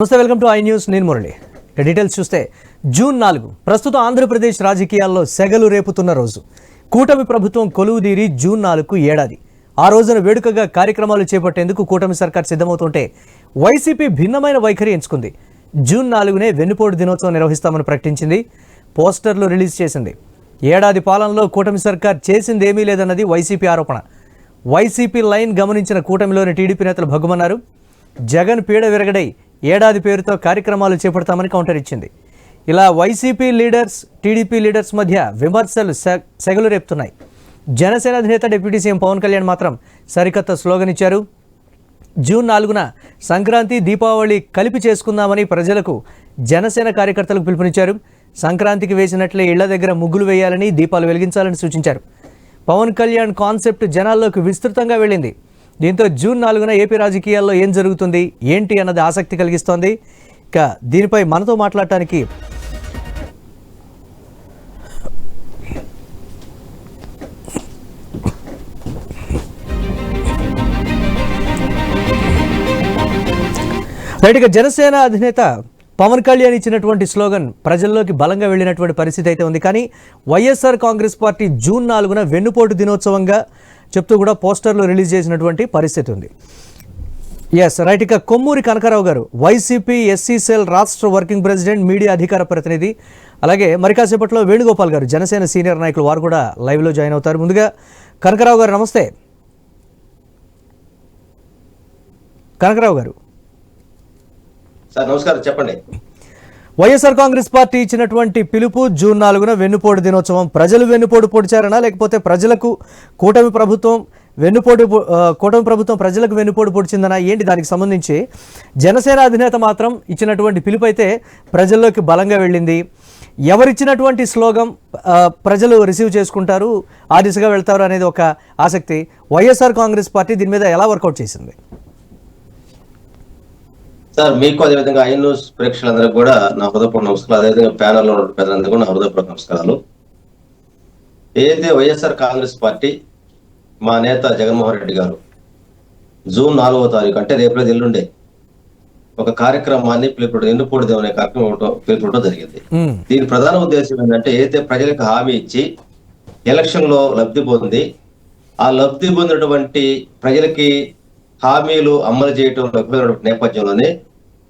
నమస్తే, welcome to I news. నేను Murali. Details చూస్తే జూన్ 4 ప్రస్తుతం ఆంధ్రప్రదేశ్ రాజకీయాల్లో సెగలు రేపుతున్న రోజు. కూటమి ప్రభుత్వం కొలువుదీరి జూన్ 4కు ఏడాది. ఆ రోజున వేడుకగా కార్యక్రమాలు చేపట్టేందుకు కూటమి సర్కార్ సిద్ధమవుతుంటే వైసీపీ భిన్నమైన వైఖరి ఎంచుకుంది. జూన్ 4నే వెన్నుపోటు దినోత్సవం నిర్వహిస్తామని ప్రకటించింది. పోస్టర్లు రిలీజ్ చేసింది. ఏడాది పాలనలో కూటమి సర్కార్ చేసిందేమీ లేదన్నది వైసీపీ ఆరోపణ. వైసీపీ లైన్ గమనించిన కూటమిలోని టీడీపీ నేతలు భగ్గుమన్నారు. జగన్ పీడ విరగడై ఏడాది పేరుతో కార్యక్రమాలు చేపడతామని కౌంటర్ ఇచ్చింది. ఇలా వైసీపీ లీడర్స్, టీడీపీ లీడర్స్ మధ్య విమర్శలు సెగలు రేపుతున్నాయి. జనసేన అధినేత డిప్యూటీ సీఎం పవన్ కళ్యాణ్ మాత్రం సరికొత్త స్లోగన్ ఇచ్చారు. జూన్ 4న సంక్రాంతి, దీపావళి కలిపి చేసుకుందామని ప్రజలకు, జనసేన కార్యకర్తలకు పిలుపునిచ్చారు. సంక్రాంతికి వేసినట్లే ఇళ్ల దగ్గర ముగ్గులు వేయాలని, దీపాలు వెలిగించాలని సూచించారు. పవన్ కళ్యాణ్ కాన్సెప్ట్ జనాల్లోకి విస్తృతంగా వెళ్ళింది. దీంతో జూన్ 4న ఏపీ రాజకీయాల్లో ఏం జరుగుతుంది, ఏంటి అన్నది ఆసక్తి కలిగిస్తోంది. ఇక దీనిపై మనతో మాట్లాడటానికి జనసేన అధినేత పవన్ కళ్యాణ్ ఇచ్చినటువంటి స్లోగన్ ప్రజల్లోకి బలంగా వెళ్ళినటువంటి పరిస్థితి అయితే ఉంది. కానీ వైఎస్ఆర్ కాంగ్రెస్ పార్టీ జూన్ 4న వెన్నుపోటు దినోత్సవంగా చెప్తూ కూడా పోస్టర్లు రిలీజ్ చేసినటువంటి పరిస్థితి ఉంది. రైట్. ఇక కొమ్మూరి కనకారావు గారు, వైసీపీ ఎస్సీ సెల్ రాష్ట్ర వర్కింగ్ ప్రెసిడెంట్, మీడియా అధికార ప్రతినిధి. అలాగే మరి కాసేపట్లో వేణుగోపాల్ గారు, జనసేన సీనియర్ నాయకులు, వారు కూడా లైవ్లో జాయిన్ అవుతారు. ముందుగా కనకారావు గారు, నమస్తే. కనకారావు గారు సార్ నమస్కారం, చెప్పండి. వైఎస్ఆర్ కాంగ్రెస్ పార్టీ ఇచ్చినటువంటి పిలుపు జూన్ 4న వెన్నుపోటు దినోత్సవం. ప్రజలు వెన్నుపోటు పొడిచారనా, లేకపోతే ప్రజలకు కూటమి ప్రభుత్వం ప్రజలకు వెన్నుపోటు పొడిచిందనా, ఏంటి? దానికి సంబంధించి జనసేన అధినేత మాత్రం ఇచ్చినటువంటి పిలుపు అయితే ప్రజల్లోకి బలంగా వెళ్ళింది. ఎవరిచ్చినటువంటి స్లోగన్ ప్రజలు రిసీవ్ చేసుకుంటారు, ఆ దిశగా వెళ్తారు అనేది ఒక ఆసక్తి. వైఎస్ఆర్ కాంగ్రెస్ పార్టీ దీని మీద ఎలా వర్కౌట్ చేసింది? సార్, మీకు అదేవిధంగా ఐ న్యూస్ ప్రేక్షకులందరికీ కూడా నా హృదయపూర్వక నమస్కారాలు. అదేవిధంగా ప్యానల్లో ఉన్న పెద్దలందరికీ కూడా నా హృదయపూర్వక నమస్కారాలు. ఏదైతే వైఎస్ఆర్ కాంగ్రెస్ పార్టీ మా నేత జగన్మోహన్ రెడ్డి గారు జూన్ 4వ తారీఖు అంటే రేపు ఎల్లుండే ఒక కార్యక్రమాన్ని ఎన్నుపోటు అనే కార్యక్రమం పిలుపుకోవడం జరిగింది. దీని ప్రధాన ఉద్దేశం ఏంటంటే, ఏదైతే ప్రజలకు హామీ ఇచ్చి ఎలక్షన్ లో లబ్ధి పొంది, ఆ లబ్ధి పొందినటువంటి ప్రజలకి హామీలు అమలు చేయడం నేపథ్యంలోనే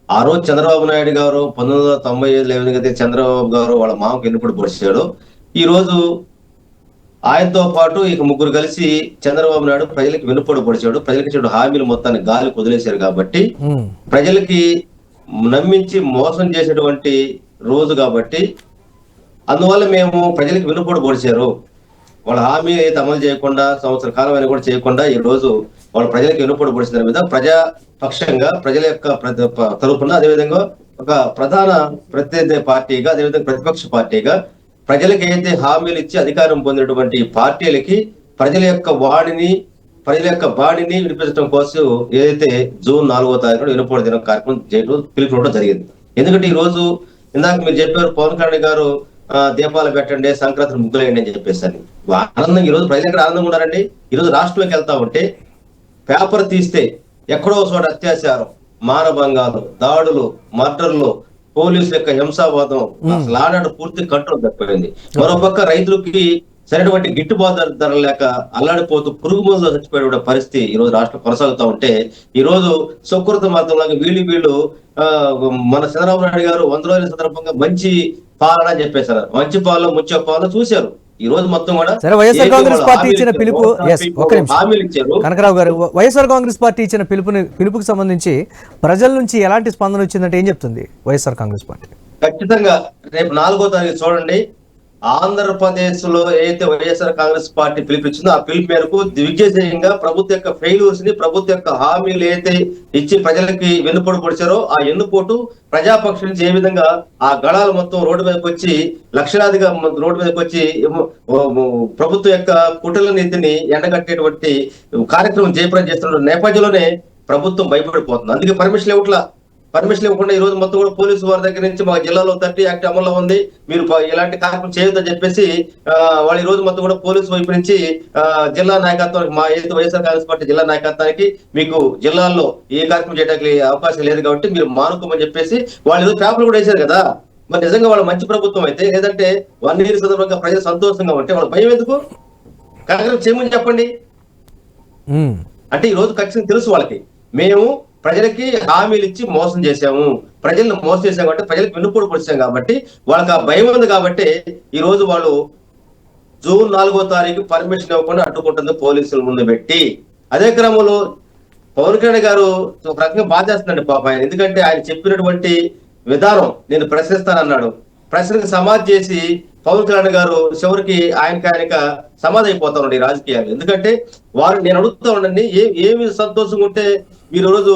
ఆ రోజు చంద్రబాబు నాయుడు గారు 1995 ఏదైతే చంద్రబాబు గారు వాళ్ళ మామకు ఎన్నికడు పొడిచాడు, ఈ రోజు ఆయనతో పాటు ఇక ముగ్గురు కలిసి చంద్రబాబు నాయుడు ప్రజలకు వెన్నుపోటు పొడిచాడు. ప్రజలకు ఇచ్చిన హామీలు మొత్తాన్ని గాలి వదిలేశారు. కాబట్టి ప్రజలకి నమ్మించి మోసం చేసేటువంటి రోజు కాబట్టి, అందువల్ల మేము ప్రజలకు వెన్నుపోటు పొడిచారు, వాళ్ళ హామీ అయితే అమలు చేయకుండా సంవత్సర కాలం అయినా కూడా చేయకుండా ఈ రోజు వాళ్ళ ప్రజలకు వెన్నుపోటు పొడిచిన దాని మీద ప్రజాపక్షంగా, ప్రజల యొక్క తరపున, అదేవిధంగా ఒక ప్రధాన ప్రత్యర్థి పార్టీగా, అదేవిధంగా ప్రతిపక్ష పార్టీగా ప్రజలకు ఏదైతే హామీలు ఇచ్చి అధికారం పొందినటువంటి పార్టీలకి ప్రజల యొక్క బాణిని వినిపించడం కోసం ఏదైతే జూన్ 4వ తారీఖున వెన్నుపోటు దినం కార్యక్రమం చేయడం పిలుపుకోవడం జరిగింది. ఎందుకంటే ఈ రోజు ఇందాక మీరు చెప్పారు, పవన్ కళ్యాణ్ గారు దీపాలు పెట్టండి, సంక్రాంతి ముగ్గులేయండి అని చెప్పేసి అని. ఆనందంగా ఈ రోజు ప్రజలు ఎక్కడ ఆనందంగా ఉన్నారండి? ఈ రోజు రాష్ట్రంలోకి వెళ్తా ఉంటే పేపర్ తీస్తే ఎక్కడో చోట అత్యాచారం, మానభంగాలు, దాడులు, మర్డర్లు, పోలీసుల యొక్క హింసావాదం, అసలు ఆనాడు పూర్తి కంట్రోల్ తప్పిపోయింది. మరోపక్క రైతులకి సరైనటువంటి గిట్టుబాటు ధర లేక అల్లాడిపోతూ పురుగు మందులో చచ్చిపోయే పరిస్థితి ఈ రోజు రాష్ట్రం కొనసాగుతూ ఉంటే, ఈ రోజు సుకృత మార్గంలాగా వీళ్ళు మన చంద్రబాబు నాయుడు గారు 100 రోజుల సందర్భంగా మంచి పాలన అని చెప్పేశారు. మంచి పాలన, ముచ్చ పాలన చూశారు. ఈ రోజు మొత్తం కూడా వైఎస్ఆర్ కాంగ్రెస్ పార్టీ ఇచ్చిన పిలుపు, కనకరావు గారు, వైఎస్ఆర్ కాంగ్రెస్ పార్టీ ఇచ్చిన పిలుపుకి సంబంధించి ప్రజల నుంచి ఎలాంటి స్పందన వచ్చిందంటే ఏం చెప్తుంది వైఎస్ఆర్ కాంగ్రెస్ పార్టీ? ఖచ్చితంగా రేపు 4వ తారీఖు చూడండి, ఆంధ్రప్రదేశ్ లో ఏదైతే వైఎస్ఆర్ కాంగ్రెస్ పార్టీ పిలుపునిచ్చిందో ఆ పిలుపు మేరకు దిగ్విజయంగా ప్రభుత్వ యొక్క ఫెయిల్యూర్స్ ని, ప్రభుత్వ యొక్క హామీలు ఏదైతే ఇచ్చి ప్రజలకి వెన్నుపోటు పొడిచారో ఆ ఎన్నుపోటు ప్రజాపక్షం నుంచి ఏ విధంగా ఆ గళాలు మొత్తం రోడ్డు మీదకి వచ్చి లక్షలాదిగా రోడ్డు మీదకి వచ్చి ప్రభుత్వం యొక్క కుట్రల నీతిని ఎండగట్టేటువంటి కార్యక్రమం జయప్రదం చేస్తున్న నేపథ్యంలోనే ప్రభుత్వం భయపడిపోతుంది. అందుకే పర్మిషన్ ఇవ్వట్లా. పర్మిషన్ ఇవ్వకుండా ఈ రోజు మొత్తం కూడా పోలీసు వారి దగ్గర నుంచి మా జిల్లాలో 30 యాక్ట్ అమల్లో ఉంది, మీరు ఇలాంటి కార్యక్రమం చేయొద్దని చెప్పేసి వాళ్ళు ఈ రోజు మొత్తం కూడా పోలీసు వైపు నుంచి జిల్లా నాయకత్వానికి, మా ఏదైతే వైఎస్ఆర్ కాంగ్రెస్ పార్టీ జిల్లా నాయకత్వానికి మీకు జిల్లాల్లో ఏ కార్యక్రమం చేయడానికి అవకాశం లేదు కాబట్టి మీరు మానుకోమని చెప్పేసి వాళ్ళు ఏదో పేపర్లు కూడా వేశారు కదా. మరి నిజంగా వాళ్ళ మంచి ప్రభుత్వం అయితే, లేదంటే 1 year సందర్భంగా ప్రజలు సంతోషంగా ఉంటే వాళ్ళ భయం ఎందుకు? కార్యక్రమం చేయమని చెప్పండి. అంటే ఈ రోజు ఖచ్చితంగా తెలుసు వాళ్ళకి, మేము ప్రజలకి హామీలు ఇచ్చి మోసం చేశాము, ప్రజలను మోసం చేశాం కాబట్టి, ప్రజలకు వెన్నుపోటు పొడిచాం కాబట్టి వాళ్ళకి ఆ భయం ఉంది కాబట్టి ఈ రోజు వాళ్ళు June 4వ తారీఖు పర్మిషన్ ఇవ్వకుండా అడ్డుకుంటుంది పోలీసుల ముందు పెట్టి. అదే క్రమంలో పవన్ కళ్యాణ్ గారు ఒక రకంగా బాధేస్తుందండి పాప ఆయన. ఎందుకంటే ఆయన చెప్పినటువంటి విధానం నేను ప్రశ్నిస్తానన్నాడు, ప్రశ్నకు సమాధి చేసి పవన్ కళ్యాణ్ గారు చివరికి ఆయనక సమాధి అయిపోతా ఈ రాజకీయాలు. ఎందుకంటే వారు, నేను అడుగుతా ఉండండి, ఏమి సంతోషంగా ఉంటే మీరు రోజు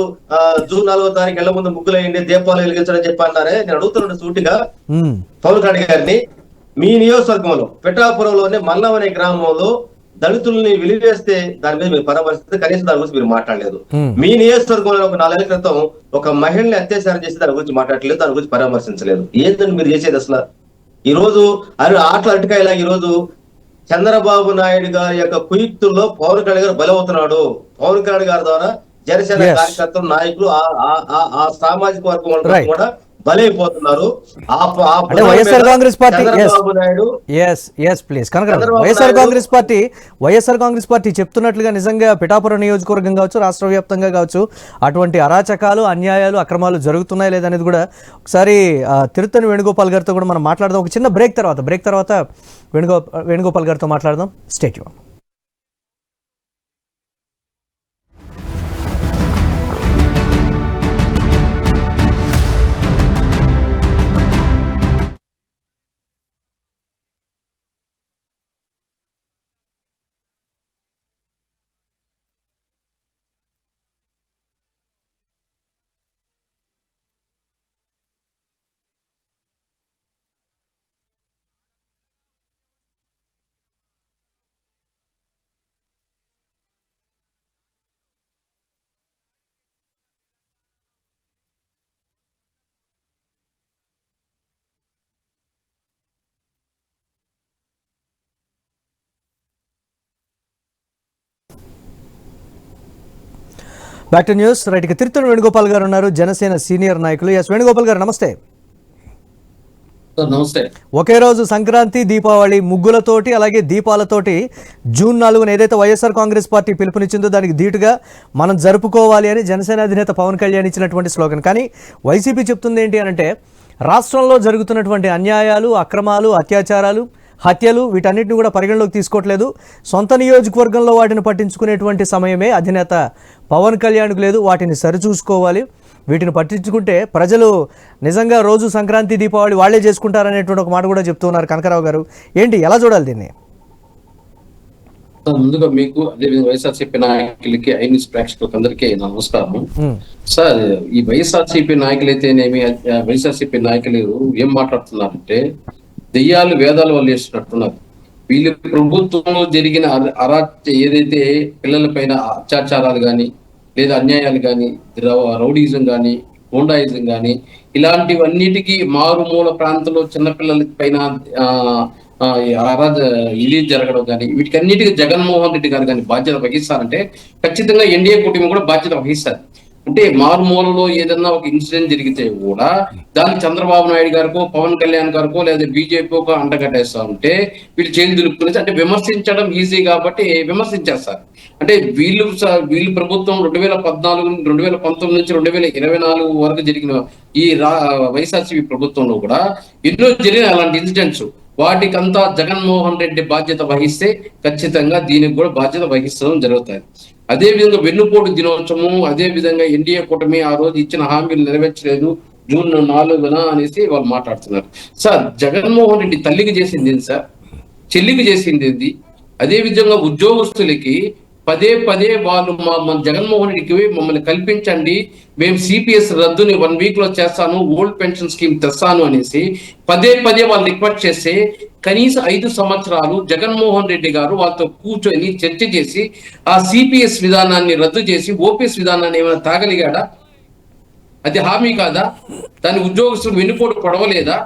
June 4వ తారీఖు ఎళ్ల ముందు ముగ్గులేయండి, దీపాలు వెలిగించడం చెప్పి అన్నారే. నేను అడుగుతున్నాను సూటిగా పవన్ కళ్యాణ్ గారిని, మీ నియోజకవర్గంలో పిఠాపురంలోనే మల్లం అనే గ్రామంలో దళితుల్ని విలివేస్తే దాని మీద మీరు పరామర్శిస్తే కనీసం దాని గురించి మీరు మాట్లాడలేదు. మీ నియోజకవర్గంలో ఒక 4 ఏళ్ల క్రితం ఒక మహిళని అత్యాచారం చేసి దాని గురించి మాట్లాడలేదు, దాని గురించి పరామర్శించలేదు. ఏంటంటే మీరు చేసేది అసలు? ఈ రోజు ఆటలు అటుకాయలా ఈ రోజు చంద్రబాబు నాయుడు గారి యొక్క కుయుక్తుల్లో పవన్ కళ్యాణ్ గారు బలవుతున్నాడు. పవన్ కళ్యాణ్ గారి ద్వారా జనసేన కార్యకర్తలు, నాయకులు, ఆ సామాజిక వర్గం కూడా బలైపోతున్నారు. వైఎస్ఆర్ కాంగ్రెస్ పార్టీ వైఎస్ఆర్ కాంగ్రెస్ పార్టీ చెప్తున్నట్లుగా నిజంగా పిఠాపురం నియోజకవర్గం కావచ్చు, రాష్ట్ర వ్యాప్తంగా కావచ్చు, అటువంటి అరాచకాలు, అన్యాయాలు, అక్రమాలు జరుగుతున్నాయి లేదనేది కూడా ఒకసారి తిరుత్తని వేణుగోపాల్ గారితో కూడా మనం మాట్లాడదాం. ఒక చిన్న బ్రేక్ తర్వాత వేణుగోపాల్ గారితో మాట్లాడదాం. Stay tune. Back to news. Right, ఇక తిరుత్తని వేణుగోపాల్ గారు ఉన్నారు, జనసేన సీనియర్ నాయకులు. ఎస్ వేణుగోపాల్ గారు, నమస్తే. నమస్తే. ఒకే రోజు సంక్రాంతి, దీపావళి ముగ్గులతోటి అలాగే దీపాలతోటి June 4న ఏదైతే వైఎస్ఆర్ కాంగ్రెస్ పార్టీ పిలుపునిచ్చిందో దానికి ధీటుగా మనం జరుపుకోవాలి అని జనసేన అధినేత పవన్ కళ్యాణ్ ఇచ్చినటువంటి స్లోగన్. కానీ వైసీపీ చెప్తుంది ఏంటి అంటే, రాష్ట్రంలో జరుగుతున్నటువంటి అన్యాయాలు, అక్రమాలు, అత్యాచారాలు, హత్యలు వీటన్నిటిని కూడా పరిగణలోకి తీసుకోవట్లేదు. సొంత నియోజకవర్గంలో వాటిని పట్టించుకునేటువంటి సమయమే అధినేత పవన్ కళ్యాణ్కు లేదు, వాటిని సరిచూసుకోవాలి. వీటిని పట్టించుకుంటే ప్రజలు నిజంగా రోజు సంక్రాంతి, దీపావళి వాళ్లే చేసుకుంటారనేటువంటి ఒక మాట కూడా చెప్తున్నారు. కనకరావు గారు, ఏంటి, ఎలా చూడాలి దీన్ని? ముందుగా మీకు, అదేవిధంగా వైఎస్ఆర్సీపీ నాయకులకి, ఐన్యూస్ ప్రేక్షకులకు అందరికీ నమస్కారం. సార్, ఈ వైఎస్ఆర్సీపీ నాయకులైతేనేమి, వైఎస్ఆర్సీపీ నాయకులు ఏం మాట్లాడుతున్నారంటే దెయ్యాలు వేదాలు వాళ్ళు వేస్తున్నట్టున్నారు. వీళ్ళు ప్రభుత్వంలో జరిగిన ఏదైతే పిల్లల పైన అత్యాచారాలు కానీ, లేదా అన్యాయాలు కానీ, రౌడీజం కానీ, గూండాయిజం కానీ, ఇలాంటివన్నిటికీ మారుమూల ప్రాంతంలో చిన్నపిల్లల పైన ఇది జరగడం కానీ, వీటికన్నిటికీ జగన్మోహన్ రెడ్డి గారు కానీ బాధ్యత వహిస్తారంటే ఖచ్చితంగా ఎన్డీఏ కూటమి కూడా బాధ్యత వహిస్తారు. అంటే మారుమూలలో ఏదన్నా ఒక ఇన్సిడెంట్ జరిగితే కూడా దాన్ని చంద్రబాబు నాయుడు గారికో, పవన్ కళ్యాణ్ గారికో, లేదా బీజేపీకో అంటగట్టేస్తా ఉంటే వీళ్ళు చేతులు దులుపుకునేసి, అంటే విమర్శించడం ఈజీ కాబట్టి విమర్శించేస్తారు. అంటే వీళ్ళు ప్రభుత్వం 2014, 2019 నుంచి 2024 వరకు జరిగిన ఈ వైఎస్ఆర్సీపీ ప్రభుత్వంలో కూడా ఎన్నో జరిగిన అలాంటి ఇన్సిడెంట్స్. వాటికంతా జగన్మోహన్ రెడ్డి బాధ్యత వహిస్తే ఖచ్చితంగా దీనికి కూడా బాధ్యత వహిస్తడం జరుగుతుంది. అదే విధంగా వెన్నుపోటు దినోత్సవం, అదే విధంగా ఎన్డీఏ కూటమి ఆ రోజు ఇచ్చిన హామీలు నెరవేర్చలేదు June 4న అనేసి వాళ్ళు మాట్లాడుతున్నారు. సార్, జగన్మోహన్ రెడ్డి తల్లికి చేసింది ఏంటి సార్? చెల్లికి చేసింది ఏంటి? అదే విధంగా ఉద్యోగస్తులకి పదే వాళ్ళు మన జగన్మోహన్ రెడ్డికి మమ్మల్ని కల్పించండి, మేము సిపిఎస్ రద్దుని 1 week లో చేస్తాను, ఓల్డ్ పెన్షన్ స్కీమ్ తెస్తాను అనేసి పదే వాళ్ళు రిక్వెస్ట్ చేస్తే కనీసం 5 సంవత్సరాలు జగన్మోహన్ రెడ్డి గారు వాళ్ళతో కూర్చొని చర్చ చేసి ఆ సిపిఎస్ విధానాన్ని రద్దు చేసి ఓపీఎస్ విధానాన్ని ఏమైనా తాగలిగాడా? అది హామీ కాదా? దాని ఉద్యోగస్తులకు వెన్నుపోటు పడవలేదా?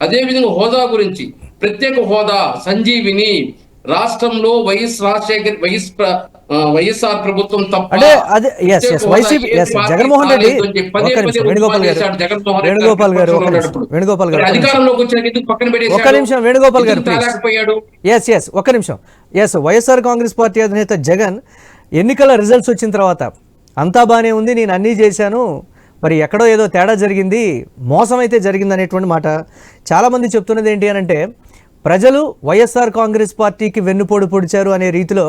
అదేవిధంగా హోదా గురించి ప్రత్యేక హోదా, సంజీవిని రాష్ట్రంలో వైఎస్ఆర్ ప్రభుత్వం తప్ప అంటే అదే yes, yes, YCP Jaganmohan Reddy పదే ఒక్క పదే నిమిషం వేణుగోపాల్ గారు జగన్మోహన్ వేణుగోపాల్ గారు ఒక్క నిమిషం ఉన్నప్పుడు. వేణుగోపాల్ గారు మరి అధికారంలోకి వచ్చాక ఎందుకు పక్కన పెట్టేశాడు? ఒక్క నిమిషం వేణుగోపాల్ గారు ఎందుకు తాలేకపోయాడు? ఎస్ ఒక్క నిమిషం వైఎస్ఆర్ కాంగ్రెస్ పార్టీ అధినేత జగన్ ఎన్నికల రిజల్ట్స్ వచ్చిన తర్వాత అంతా బాగానే ఉంది, నేను అన్నీ చేశాను, మరి ఎక్కడో ఏదో తేడా జరిగింది, మోసం అయితే జరిగింది అనేటువంటి మాట చాలామంది చెప్తున్నది ఏంటి అని అంటే, ప్రజలు వైఎస్ఆర్ కాంగ్రెస్ పార్టీకి వెన్నుపోటు పొడిచారు అనే రీతిలో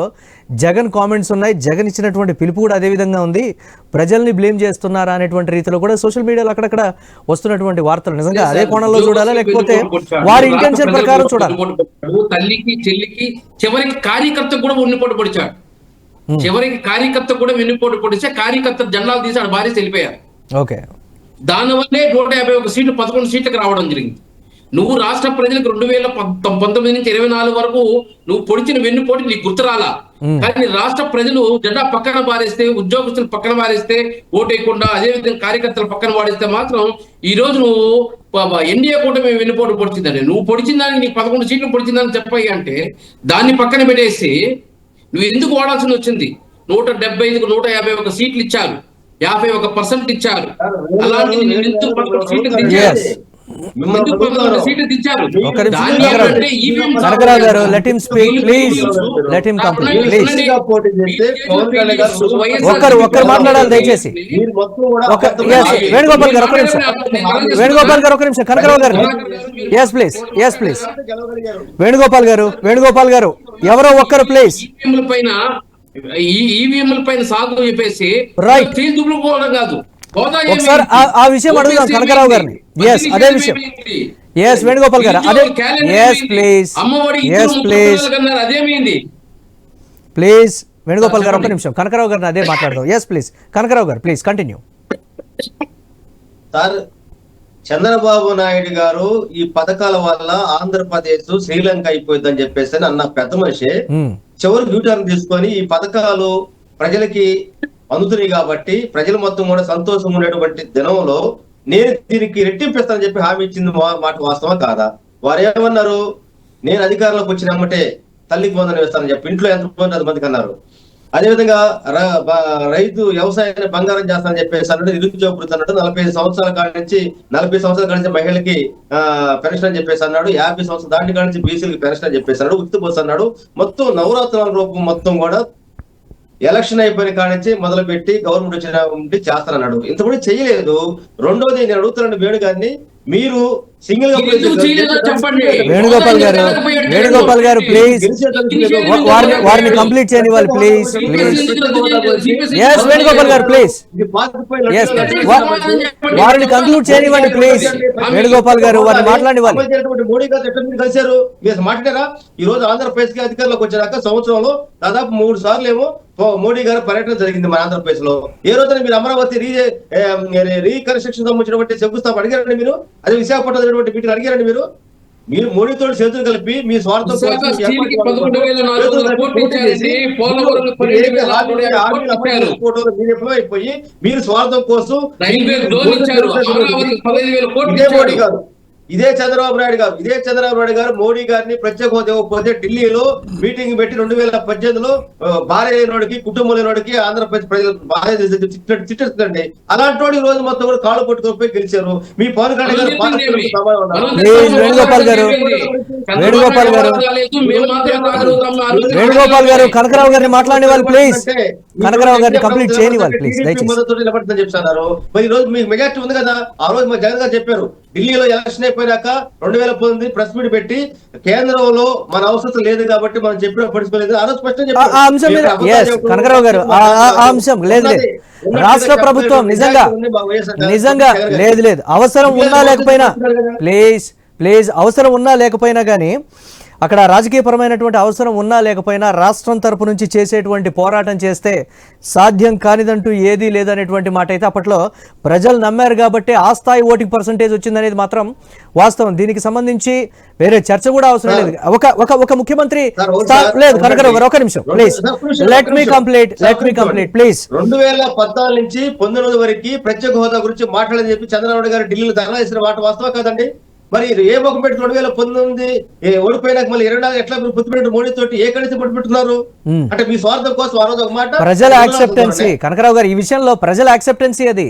జగన్ కామెంట్స్ ఉన్నాయి, జగన్ ఇచ్చినటువంటి పిలుపు కూడా అదే విధంగా ఉంది, ప్రజల్ని బ్లేమ్ చేస్తున్నారా అనేటువంటి రీతిలో కూడా సోషల్ మీడియాలో అక్కడక్కడ వస్తున్నటువంటి వార్తలు నిజంగా అదే కోణంలో చూడాలా లేకపోతే వారి ఇంటెన్షన్ ప్రకారం చూడాలి? తల్లికి చెల్లికి చివరికి కార్యకర్త కూడా వెన్నుపోటు పొడిచాడు. చివరికి కార్యకర్త కూడా వెన్నుపోటు పొడిచే కార్యకర్త జెండాలు తీసి భార్య వెళ్ళిపోయారు. ఓకే, దానివల్లే 151 సీట్లు 11 సీట్లకు రావడం జరిగింది. నువ్వు రాష్ట్ర ప్రజలకు 2019 నుంచి 24 వరకు నువ్వు పొడిచిన వెన్నుపోటు నీకు గుర్తురాలా, కానీ రాష్ట్ర ప్రజలు జెండా పక్కన పారేస్తే, ఉద్యోగస్తులు పక్కన పారేస్తే ఓటేయకుండా, అదేవిధంగా కార్యకర్తలు పక్కన పారేస్తే మాత్రం ఈ రోజు నువ్వు ఎన్డీఏ కూటమి వెన్నుపోటు పొడిచిందని, నువ్వు పొడిచిన దానికి నీకు 11 సీట్లు పొడిచిందని చెప్పాయి అంటే దాన్ని పక్కన పెట్టేసి నువ్వు ఎందుకు ఓడాల్సింది వచ్చింది? 175కు 151 సీట్లు ఇచ్చారు, 51% ఇచ్చారు. అలాంటి ఎందుకు 11 సీట్లు తెచ్చారు? కనకరావు గారు let him speak please, let him complete please. ఒక్కరు మాట్లాడాలి దయచేసి. వేణుగోపాల్ గారు ఒక్క నిమిషం, వేణుగోపాల్ గారు ఒక్క నిమిషం, కనకరావు గారు yes please, yes please. Venugopal గారు ఎవరో ఒక్కరు ప్లీజ్. ఈవీఎంల పైన సాగు చెప్పేసి రైట్ కాదు, ఒకసారి ఆ విషయం అడుగుదాం కనకరావు గారిని. ఎస్ అదే విషయం. ఎస్ వేణుగోపాల్ గారు అదే. Yes please, yes please please. Venugopal గారు ఒక్క నిమిషం, కనకరావు గారిని అదే మాట్లాడదాం. ఎస్ ప్లీజ్ కనకరావు గారు please continue. Sir, Chandrababu Naidu గారు ఈ పథకాల వల్ల ఆంధ్రప్రదేశ్ శ్రీలంక అయిపోయిందని చెప్పేసి అన్న పెద్ద మనిషి చివరికి యూటర్న్ తీసుకొని ఈ పథకాలు ప్రజలకి అందుతున్నాయి కాబట్టి ప్రజలు మొత్తం కూడా సంతోషం ఉండేటువంటి దినంలో నేను దీనికి రెట్టింపిస్తానని చెప్పి హామీ ఇచ్చింది మాట వాస్తవం కాదా? వారు ఏమన్నారు? నేను అధికారంలోకి వచ్చినమ్మటే తల్లికి వందనం వేస్తానని చెప్పి ఇంట్లో ఎంతమందికి అన్నారు. అదేవిధంగా రైతు వ్యవసాయాన్ని బంగారం చేస్తానని చెప్పేసి అన్నాడు, నిరుద్యోగ వృత్తి అన్నాడు, 40 సంవత్సరాల కాడి నుంచి మహిళలకి పెన్షన్ అని చెప్పేసి అన్నాడు, 50 సంవత్సరాల దాటి కాడి నుంచి బీసీలకి పెన్షన్ అని చెప్పేసి అన్నాడు, ఉత్తి బస్సు అన్నాడు. మొత్తం నవరాత్రుల రూపం మొత్తం కూడా ఎలక్షన్ అయిపోయిన కాడి నుంచి మొదలు పెట్టి గవర్నమెంట్ వచ్చిన చేస్తానన్నాడు. ఇంతకుముందు చేయలేదు. రెండోది నేను అడుగుతున్నాను వేణు గారిని, మీరు సింగిల్ గా వేణుగోపాల్ గారు ప్లీజ్ వారిని కంప్లీట్ చేయనివ్వాలి please please. Yes Venugopal garu please, వారిని కంక్లూడ్ చేయనివ్వండి ప్లీజ్. వేణుగోపాల్ గారు వారిని మాట్లాడివ్వాలి. మోడీ గారు ఎట్లా మీరు కలిశారు? మీరు మాట్లాడారా? ఈ రోజు ఆంధ్రప్రదేశ్ కి అధికారంలోకి వచ్చాక సంవత్సరంలో దాదాపు 3 సార్లు ఏమో మోడీ గారు పర్యటన జరిగింది మన ఆంధ్రప్రదేశ్ లో. ఏ రోజున మీరు అమరావతి రీకన్స్ట్రక్షన్ సంబంధించినటువంటి శంకుస్థాపన అడిగారండి మీరు? అదే విశాఖపట్నం మీటింగ్ అడిగారండి మీరు? మీరు మోడీతో చేతులు కలిపి మీ స్వార్థం అయిపోయి మీరు స్వార్థం కోసం మోడీ గారు ఇదే చంద్రబాబు నాయుడు గారు మోడీ గారిని ప్రత్యేక హోదా ఇవ్వకపోతే ఢిల్లీలో మీటింగ్ పెట్టి 2018లో భార్య లేనోడికి కుటుంబం లేనోడికి ఆంధ్రప్రదేశ్ ప్రజలు భార్య చిట్టండి. అలాంటి వాడు ఈ రోజు మొత్తం కూడా కాళ్ళు పట్టుకోపోయి గెలిచారు. మీ పవన్ కళ్యాణ్ గారు వేణుగోపాల్ గారు కనకరావు గారిని మాట్లాడేవాళ్ళు ప్లీజ్. కనకరావు గారిని కంప్లీట్ చేయనివ్వాలి ప్లీజ్ నిలబడుతుందని చెప్తున్నారు. మరి ఈ రోజు మీకు మెజార్టీ ఉంది కదా. ఆ రోజు మా జగన్ గారు చెప్పారు, ఢిల్లీలో ఎలక్షన్ అయిపోయాక 2019 ప్రెస్ మీట్ పెట్టి కేంద్రంలో మన అవసరం లేదు కాబట్టి మనం చెప్పిన పడిపోలేదు. ఆ రోజు స్పష్టం చెప్పారు. కనకరావు గారు ఆ అంశం లేదు లేదు, రాష్ట్ర ప్రభుత్వం నిజంగా లేదు అవసరం ఉన్నా లేకపోయినా ప్లీజ్ అవసరం ఉన్నా లేకపోయినా కానీ అక్కడ రాజకీయపరమైనటువంటి అవసరం ఉన్నా లేకపోయినా రాష్ట్రం తరపు నుంచి చేసేటువంటి పోరాటం చేస్తే సాధ్యం కానిదంటూ ఏదీ లేదనేటువంటి మాట అయితే అప్పట్లో ప్రజలు నమ్మారు కాబట్టి ఆ స్థాయి ఓటింగ్ పర్సంటేజ్ వచ్చిందనేది మాత్రం వాస్తవం. దీనికి సంబంధించి వేరే చర్చ కూడా అవసరం లేదు. ఒక ముఖ్యమంత్రి లేదు కనకరావు గారు, ఒక నిమిషం please, let me complete please. 2014 నుంచి 19 వరకు ప్రత్యేక హోదా గురించి మాట్లాడని చెప్పి చంద్రబాబు గారు ఢిల్లీలో ధర్నా చేసిన మాట వాస్తవం కాదండి? మరి ఏ ముఖం పెట్టి 2019 ఓడిపోయినాక మళ్ళీ 24 ఎట్లా పొత్తు పెట్టిన మోడీతో ఏ కలిసి పొత్తు పెట్టున్నారు అంటే మీ స్వార్థం కోసం ఆ రోజు ఒక మాట. ప్రజల యాక్సెప్టెన్సీ కనకరావు గారు, ఈ విషయంలో ప్రజల యాక్సెప్టెన్సీ అది.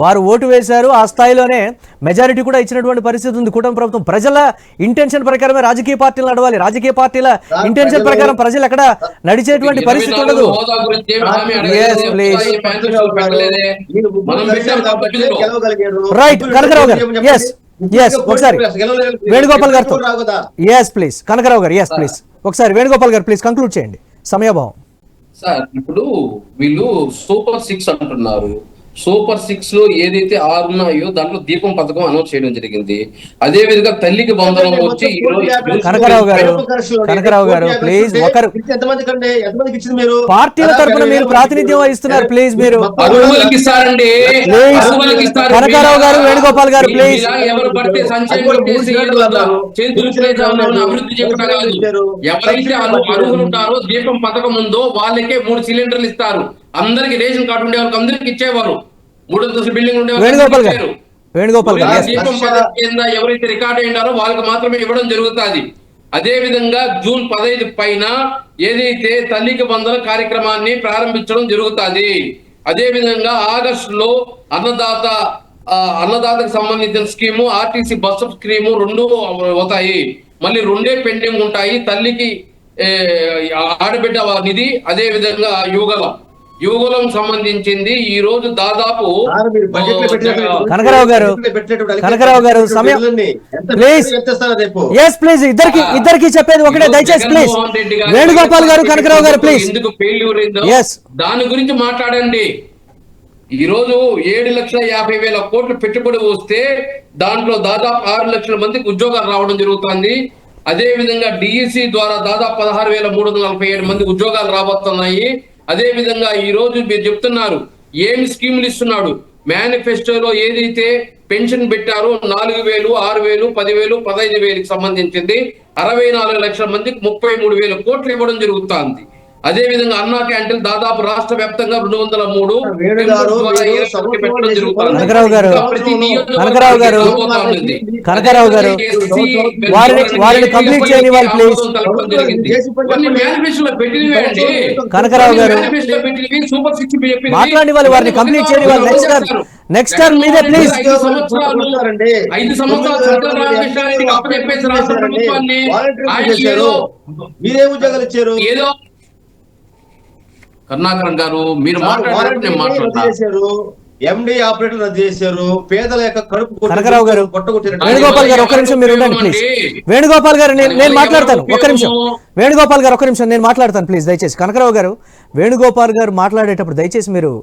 వారు ఓటు వేశారు, ఆ స్థాయిలోనే మెజారిటీ కూడా ఇచ్చినటువంటి పరిస్థితి ఉంది కూటమి ప్రభుత్వం. ప్రజల ఇంటెన్షన్ ప్రకారమే రాజకీయ పార్టీలు నడవాలి. రాజకీయ పార్టీల ఇంటెన్షన్ ప్రకారం ప్రజలు ఎక్కడ నడిచేటువంటి పరిస్థితి ఉండదు. రైట్ కనకరావు గారు, ఎస్ ఒకసారి వేణుగోపాల్ గారితో, ఎస్ ప్లీజ్ కనకరావు గారు, ఎస్ ప్లీజ్ ఒకసారి వేణుగోపాల్ గారు ప్లీజ్ కంక్లూడ్ చేయండి, సమయభావం. సార్ ఇప్పుడు వీళ్ళు సూపర్ 6 అంటున్నారు. సూపర్ 6 లో ఏదైతే 6 ఉన్నాయో దాంట్లో దీపం పథకం అనౌన్స్ చేయడం జరిగింది. అదే విధంగా తల్లికి బంధనం వచ్చి కనకరావు గారు ప్లీజ్ ఒకరు పార్టీల తరపున మీరు ప్రాతినిధ్యం వహిస్తున్నారు, ప్లీజ్ మీరు అరువులకి ఇస్తారండి, కనకరావు గారు, వేణుగోపాల్ గారు ప్లీజ్. ఎవరు పడితే సంచయం చేసి అభివృద్ధి చెప్పడం కాదు. ఎవరైతే అర్హులు ఉంటారో దీపం పథకం ఉందో వాళ్ళకే 3 సిలిండర్లు ఇస్తారు. అందరికి రేషన్ కార్డు ఉండే వాళ్ళకి అందరికి ఇచ్చేవారు. 3 అంతస్తుల బిల్డింగ్ ఉండే వేణుగోపాల్ గారు దీపం పథకం కింద ఎవరైతే రికార్డు అయినారో వాళ్ళకి మాత్రమే ఇవ్వడం జరుగుతుంది. అదే విధంగా జూన్ 15 పైన ఏదైతే తల్లికి బంధన కార్యక్రమాన్ని ప్రారంభించడం జరుగుతుంది. అదే విధంగా ఆగస్టులో అన్నదాతకు సంబంధించిన స్కీము, ఆర్టీసీ బస్సు స్కీము 2 అవుతాయి. మళ్ళీ 2 పెండింగ్ ఉంటాయి. తల్లికి ఆడబిడ్డ నిధి, అదే విధంగా యువగలం సంబంధించింది. ఈ రోజు దాదాపు కనకరావు గారు సమయం ప్లీజ్, ఎస్ ప్లీజ్, ఇద్దరికి చెప్పేది ఒకటే దయచేసి ప్లీజ్. వేణుగోపాల్ గారు, కనకరావు గారు ప్లీజ్. ఎందుకు ఫెయిల్యూర్ అయిందో దాని గురించి మాట్లాడండి. ఈ రోజు 7,50,000 కోట్లు పెట్టుబడి వస్తే దాంట్లో దాదాపు 6 లక్షల మందికి ఉద్యోగాలు రావడం జరుగుతుంది. అదే విధంగా డిఈసి ద్వారా దాదాపు 16,347 మందికి ఉద్యోగాలు రాబోతున్నాయి. అదే విధంగా ఈ రోజు మీరు చెప్తున్నారు ఏమి స్కీములు ఇస్తున్నాడు. మేనిఫెస్టోలో ఏదైతే పెన్షన్ పెట్టారో 4,000, 6,000, 10,000, 15,000కి సంబంధించింది 64 లక్షల మందికి 33,000 కోట్లు ఇవ్వడం జరుగుతుంది. అదే విధంగా అన్నా క్యాంటీన్ దాదాపు రాష్ట్ర వ్యాప్తంగా 203 కనకరావు గారు వారిని కంప్లీట్ చేయని వాళ్ళు ప్లీజ్. కనకరావు గారు మాట్లాడి వాళ్ళు వారిని కంప్లీట్ చేయని వాళ్ళు నెక్స్ట్ టర్మ్ మీదే ప్లీజ్. 5 సంవత్సరాలు మీరే ఉద్యోగాలు ఇచ్చారు. ఏదో కరుణాకరన్ గారు మీరు మాట్లాడారు. ఎండి ఆపరేటర్ రద్దు చేశారు. పేదల యొక్క కడుపు. కనకరావు గారు, వేణుగోపాల్ గారు ఒక్క నిమిషం మీరు ఉండండి ప్లీజ్. వేణుగోపాల్ గారు నేను మాట్లాడతాను, ఒక్క నిమిషం. వేణుగోపాల్ గారు ఒక్క నిమిషం నేను మాట్లాడతాను ప్లీజ్ దయచేసి. కనకరావు గారు, వేణుగోపాల్ గారు మాట్లాడేటప్పుడు దయచేసి మీరు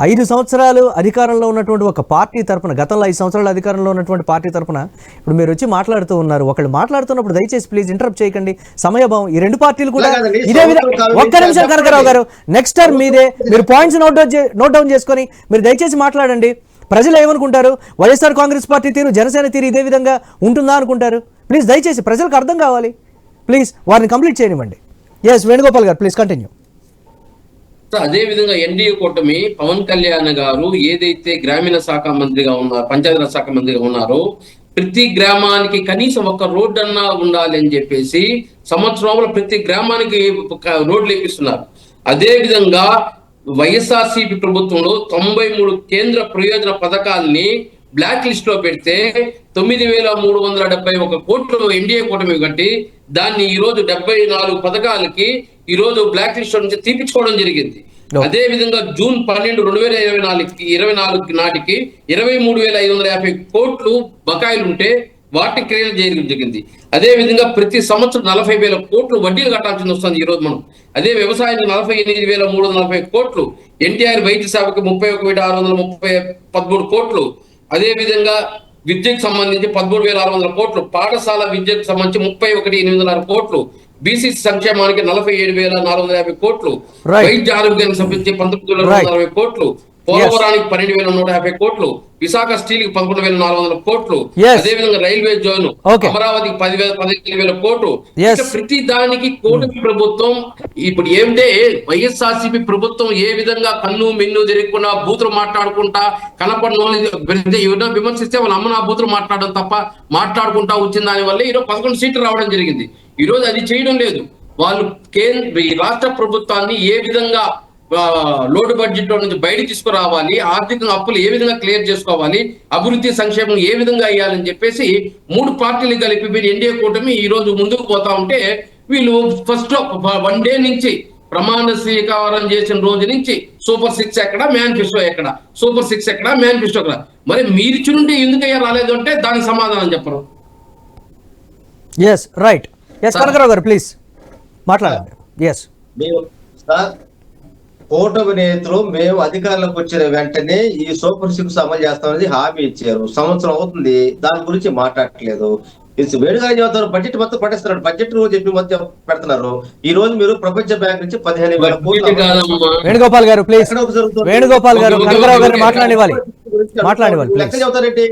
5 సంవత్సరాలు అధికారంలో ఉన్నటువంటి ఒక పార్టీ తరపున, గతంలో 5 సంవత్సరాలు అధికారంలో ఉన్నటువంటి పార్టీ తరపున ఇప్పుడు మీరు వచ్చి మాట్లాడుతూ ఉన్నారు. ఒకళ్ళు మాట్లాడుతున్నప్పుడు దయచేసి ప్లీజ్ ఇంటరప్ట్ చేయకండి, సమయభావం. ఈ 2 పార్టీలు కూడా ఇదే విధంగా. ఒక్క నిమిషం కనకరావు గారు, నెక్స్ట్ టర్మ్ మీదే. మీరు పాయింట్స్ నోట్ డౌన్ చేసుకొని మీరు దయచేసి మాట్లాడండి. ప్రజలు ఏమనుకుంటారు? వైఎస్ఆర్ కాంగ్రెస్ పార్టీ తీరు, జనసేన తీరు ఇదే విధంగా ఉంటుందా అనుకుంటారు? ప్లీజ్ దయచేసి ప్రజలకు అర్థం కావాలి. ప్లీజ్ వారిని కంప్లీట్ చేయనివ్వండి. Yes Venugopal garu please continue. అదే విధంగా ఎన్డీఏ కూటమి పవన్ కళ్యాణ్ గారు ఏదైతే గ్రామీణ శాఖ మంత్రిగా ఉన్నారు, పంచాయతీరాజ్ శాఖ మంత్రిగా ఉన్నారో, ప్రతి గ్రామానికి కనీసం ఒక రోడ్డు అన్నా ఉండాలి అని చెప్పేసి సంవత్సరంలో ప్రతి గ్రామానికి రోడ్లు వేపిస్తున్నారు. అదే విధంగా వైఎస్ఆర్సీపీ ప్రభుత్వంలో 93 కేంద్ర ప్రయోజన పథకాల్ని బ్లాక్ లిస్ట్ లో పెడితే 9,371 కోట్లు ఎన్డీఏ కూటమి కట్టి దాన్ని ఈ రోజు 74 పథకాలకి ఈ రోజు బ్లాక్ లిస్ట్ నుంచి తీపించుకోవడం జరిగింది. అదే విధంగా జూన్ 12, 2024 నాటికి 23,550 కోట్లు బకాయిలు ఉంటే వాటిని క్లియర్ చేయడం జరిగింది. అదే విధంగా ప్రతి సంవత్సరం 40,000 కోట్లు వడ్డీలు కట్టాల్సి వస్తుంది ఈ రోజు మనం. అదే వ్యవసాయానికి 48,340 కోట్లు, ఎన్టీఆర్ వైద్య సేవకి 31,613 కోట్లు, అదే విధంగా విద్యకు సంబంధించి 13,600 కోట్లు, పాఠశాల విద్యకు సంబంధించి 31,800 కోట్లు, బీసీ సంక్షేమానికి 47,450 కోట్లు, Right. వైద్య ఆరోగ్యానికి సంబంధించి 19,240 కోట్లు, పోలవరానికి 12,150 కోట్లు, విశాఖ స్టీల్ కి 11,400 కోట్లు, Yes. అదేవిధంగా రైల్వే జోన్ Okay. అమరావతికి 15,000 కోట్లు. Yes. ఇక ప్రతి దానికి కూటమి ప్రభుత్వం ఇప్పుడు ఏమిటే వైఎస్ఆర్సీపీ ప్రభుత్వం ఏ విధంగా కన్ను మిన్ను తిరగకుండా బూతులు మాట్లాడుకుంటా కనపడిన విమర్శిస్తే వాళ్ళ అమ్మ నా బూతులు మాట్లాడడం తప్ప మాట్లాడుకుంటా వచ్చిన దాని వల్ల ఈరోజు 11 సీట్లు రావడం జరిగింది. ఈ రోజు అది చేయడం లేదు. వాళ్ళు ఈ రాష్ట్ర ప్రభుత్వాన్ని ఏ విధంగా లోటు బడ్జెట్ లో నుంచి బయట తీసుకురావాలి, ఆర్థికంగా అప్పులు ఏ విధంగా క్లియర్ చేసుకోవాలి, అభివృద్ధి సంక్షేమం ఏ విధంగా అయ్యాలని చెప్పేసి 3 పార్టీలు కలిపి మీరు ఎన్డీఏ కూటమి ఈ రోజు ముందుకు పోతా ఉంటే వీళ్ళు ఫస్ట్ 1 డే నుంచి ప్రమాణ స్వీకారం చేసిన రోజు నుంచి సూపర్ 6 ఎక్కడ, మేనిఫెస్టో ఎక్కడ, సూపర్ 6 ఎక్కడ, మేనిఫెస్టో ఎక్కడ, మరి మీరు చుండి ఎందుకయ్యా రాలేదు అంటే దానికి సమాధానం చెప్పరు. Yes right. ఎస్ కనకరావు గారు ప్లీజ్ మాట్లాడండి. ఎస్ సార్, కూటమి నేతలు మేము అధికారంలోకి వచ్చిన వెంటనే ఈ సూపర్ 6 అమలు చేస్తామని హామీ ఇచ్చారు. సంవత్సరం అవుతుంది, దాని గురించి మాట్లాడట్లేదు. వేడుగా చెబుతారు, బడ్జెట్ మొత్తం పట్టేస్తున్నారు, బడ్జెట్ చెప్పి మొత్తం పెడుతున్నారు. ఈ రోజు మీరు ప్రపంచ బ్యాంక్ నుంచి 15,000 కోట్లు. వేణుగోపాల్ గారు ప్లీజ్, వేణుగోపాల్ గారు కనకరావు గారిని మాట్లాడివ్వాలి. లెక్క చెబుతారంటే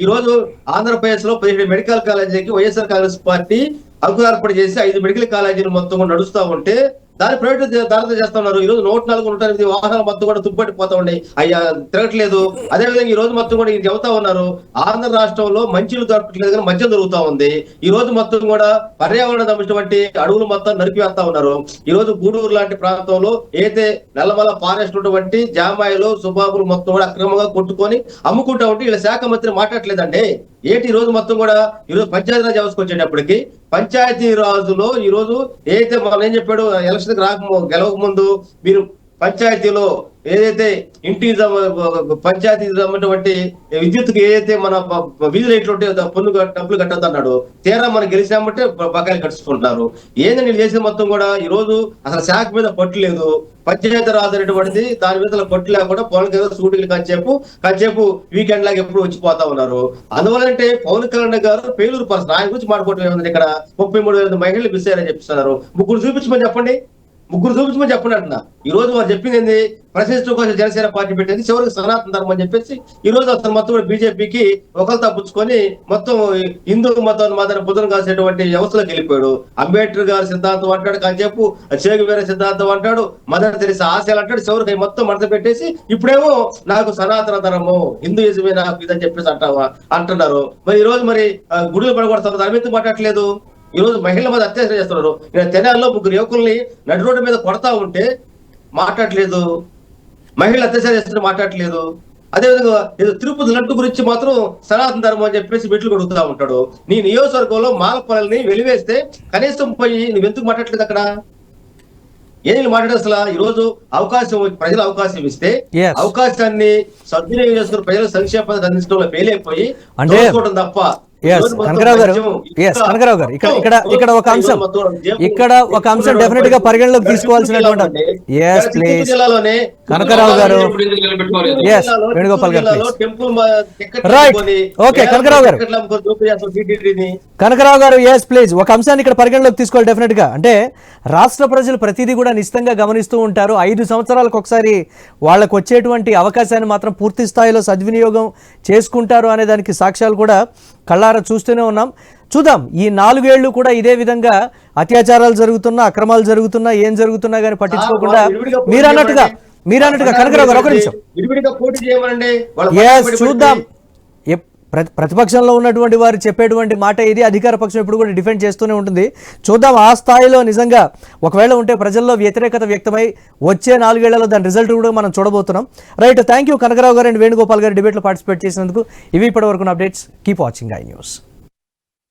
ఈ రోజు ఆంధ్రప్రదేశ్ లో 17 మెడికల్ కాలేజీకి వైఎస్ఆర్ కాంగ్రెస్ పార్టీ అంకురార్పణ చేసి 5 మెడికల్ కాలేజీలు మొత్తం కూడా నడుస్తా ఉంటే దాన్ని ప్రైవేట్ దారితో చేస్తా ఉన్నారు. ఈ రోజు 104, 108 వాహనాలు మొత్తం కూడా తుప్పట్టిపోతా ఉన్నాయి, అయ్యా తిరగట్లేదు. అదేవిధంగా ఈ రోజు మొత్తం కూడా ఇది చెబుతా ఉన్నారు, ఆంధ్ర రాష్ట్రంలో మంచిలు దొరకట్లేదు కానీ మద్యం దొరుకుతా ఉంది. ఈ రోజు మొత్తం కూడా పర్యావరణ సంబంధించినటువంటి అడవులు మొత్తం నరికివేస్తా ఉన్నారు. ఈ రోజు గూడూరు లాంటి ప్రాంతంలో ఏదైతే నల్లమల ఫారెస్ట్ ఉన్నటువంటి జామాయిలు సుబాబులు మొత్తం కూడా అక్రమంగా కొట్టుకొని అమ్ముకుంటా ఉంటే వీళ్ళ శాఖ మంత్రి మాట్లాడలేదండి. ఏంటి ఈ రోజు మొత్తం కూడా ఈ రోజు పంచాయతీరాజ్ వ్యవస్థకు వచ్చేటప్పటికి పంచాయతీ రాజులో ఈ రోజు ఏదైతే మనం ఏం చెప్పాడు, ఎలక్షన్ గెలవక ముందు మీరు పంచాయతీలో ఏదైతే ఇంటి పంచాయతీ సంబంధించినటువంటి విద్యుత్కి ఏదైతే మన వీధి రేట్లు ఉంటే డబ్బులు కట్టద్దు అన్నాడు. తీరా మనం గెలిచామంటే బకాయిలు కట్టుకుంటున్నారు. ఏందని నేను చేసిన మొత్తం కూడా ఈ రోజు అసలు శాఖ మీద పట్టు లేదు. పంచాయతీ రాజు అనేటువంటిది దాని మీద పట్టు లేకుండా పవన్ కళ్యాణ్ షూటింగ్లు కాసేపు వీకెండ్ లాగా ఎప్పుడు వచ్చిపోతా ఉన్నారు. అందువల్లంటే పవన్ కళ్యాణ్ గారు పేలూరు పర్సన్, ఆయన గురించి మాట్లాడుకోవడం ఏముంది. ఇక్కడ 33,000 మహిళలు మిస్ అయ్యారని చెప్పిస్తున్నారు. ముగ్గురు చూపించమని చెప్పండి అంటున్నా. ఈ రోజు వారు చెప్పింది ఏంది, ప్రశ్నించడం కోసం జనసేన పార్టీ పెట్టింది, చివరికి సనాతన ధర్మం అని చెప్పేసి ఈ రోజు అతను మొత్తం కూడా బీజేపీకి ఒకరు తప్పించుకొని మొత్తం హిందూ మతాన్ని బుధం కాసేటువంటి వ్యవస్థలోకి వెళ్ళిపోయాడు. అంబేద్కర్ గారి సిద్ధాంతం అంటాడు, కాసేపు చేగువేర సిద్ధాంతం అంటాడు, మదర్ తెరిసా ఆశయాలు అంటాడు, చివరికి మొత్తం మడత పెట్టేసి ఇప్పుడేమో నాకు సనాతన ధర్మం హిందూయిజమే నాకు ఇదని చెప్పేసి అంటున్నారు. మరి ఈ రోజు మరి గుడులు పడగొడతారు, దాని మీద మాట్లాడలేదు. ఈ రోజు మహిళల మీద అత్యాచారం చేస్తున్నారు. తెనాల్లో 3 యువకుల్ని నడి రోడ్డు మీద కొడతా ఉంటే మాట్లాడలేదు, మహిళలు అత్యాచారం చేస్తుంటే మాట్లాడలేదు. అదేవిధంగా ఏదో తిరుపతి లడ్డు గురించి మాత్రం సనాతన ధర్మం అని చెప్పేసి మెట్లు కొడుకుతా ఉంటాడు. నీ నియోజకవర్గంలో మాలపల్లిని వెలివేస్తే కనీసం పోయి నువ్వెందుకు మాట్లాడలేదు అక్కడ? ఏం మాట్లాడే అసలు ఈ రోజు ప్రజలు అవకాశం ఇస్తే అవకాశాన్ని సద్వినియోగం చేసుకుని ప్రజల సంక్షేమ పథకం అందించడంలో ఫెయిల్ అయిపోయి తప్ప. కనకరావు గారు ఇక్కడ ఒక అంశం డెఫినెట్ గా పరిగణలోకి తీసుకోవాల్సినటువంటి కనకరావు గారు, వేణుగోపాల్ గారు రైట్. ఓకే కనకరావు గారు ఎస్ ప్లీజ్ ఒక అంశాన్ని ఇక్కడ పరిగణలోకి తీసుకోవాలి డెఫినెట్ గా. అంటే రాష్ట్ర ప్రజలు ప్రతిదీ కూడా నిశ్చితంగా గమనిస్తూ ఉంటారు. 5 సంవత్సరాలకు ఒకసారి వాళ్ళకు వచ్చేటువంటి అవకాశాన్ని మాత్రం పూర్తి స్థాయిలో సద్వినియోగం చేసుకుంటారు అనే దానికి సాక్ష్యాలు కూడా కళ్ళారా చూస్తూనే ఉన్నాం. చూద్దాం ఈ 4 ఏళ్లు కూడా ఇదే విధంగా అత్యాచారాలు జరుగుతున్నా, అక్రమాలు జరుగుతున్నా, ఏం జరుగుతున్నా కానీ పట్టించుకోకుండా మీరన్నట్టుగా కనకరావు గారు ఒక నిమిషం చూద్దాం. ప్రతిపక్షంలో ఉన్నటువంటి వారు చెప్పేటువంటి మాట ఇది, అధికార పక్షం ఎప్పుడు కూడా డిఫెండ్ చేస్తూనే ఉంటుంది. చూద్దాం ఆ స్థాయిలో నిజంగా ఒకవేళ ఉంటే ప్రజల్లో వ్యతిరేకత వ్యక్తమై వచ్చే 4 ఏళ్లలో దాని రిజల్ట్ కూడా మనం చూడబోతున్నాం. రైట్, థ్యాంక్ యూ కనకరావు గారు అండ్ వేణుగోపాల్ గారు డిబేట్లో పార్టిసిపేట్ చేసినందుకు. ఇవి ఇప్పటివరకు updates. Keep watching I news.